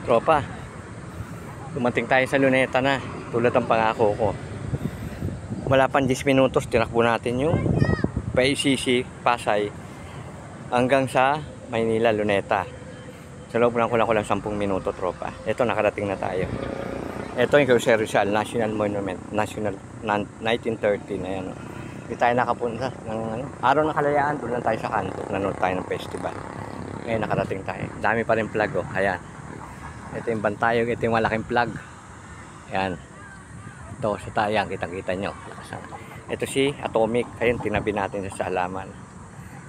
Tropa, dumating tayo sa Luneta na. Tulad ng pangako ko. Wala pang 10 minutos, tinakbo natin yung PACC, Pasay, hanggang sa Maynila, Luneta. Sa loob lang kulang 10 minuto, tropa. Ito, nakarating na tayo. Ito yung Jose Rizal National Monument, National 1913. Ayan, oh. Hindi tayo nakapunta ng araw ng kalayaan. Doon lang tayo sa kanto. Nanood tayo ng festival. Ngayon nakarating tayo. Dami pa rin flag, oh. Ayan. Ito yung bantayog. Ito yung malaking flag. Ayan. Ito sa tayang. Kitang-kita nyo. Ito si Atomic. Ayun, tinabi natin sa halaman.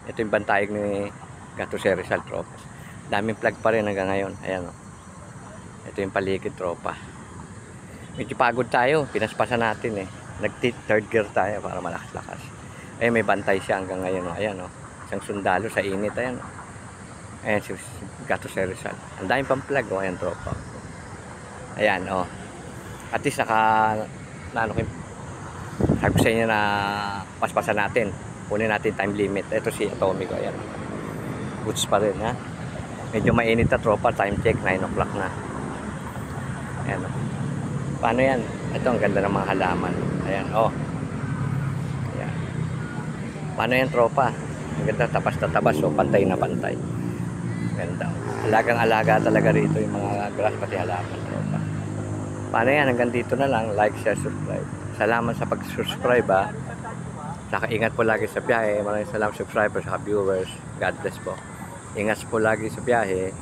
Ito yung bantayog ni Jose Rizal, tropa. Daming flag pa rin hanggang ngayon. Ayan, oh. Ito yung paligid, tropa. Medyo pagod tayo. Pinaspasan natin, eh. Nag-third gear tayo para malakas-lakas. Ayun, may bantay siya hanggang ngayon, oh. Ayan, oh. Isang sundalo sa init. Ayan, oh. Ayan si Jose Rizal. Ang daming pang flag, oh. Ayan, tropa. Ayan, oh. At least sabi ko sa inyo na paspasan natin. Kunin natin time limit. Ito si Atomic, oh. Ayan. Boots pa rin, ha. Medyo mainit na, tropa. Time check, 9 o'clock na. Ayan, oh. Paano yan? Ito, ang ganda ng mga halaman. Ayan, oh. Ayan. Paano yan, tropa? Ang ganda, tapas na tabas, oh. Pantay na pantay. Ganda. Alagang-alaga talaga rito yung mga grass pati halaman, tropa. Paano yan? Hanggang dito na lang. Like, share, subscribe. Salamat sa pag-subscribe, ha. Saka ingat po lagi sa biyahe. Maraming salamat subscribers, saka viewers. God bless po. Ingat po lagi sa biyahe.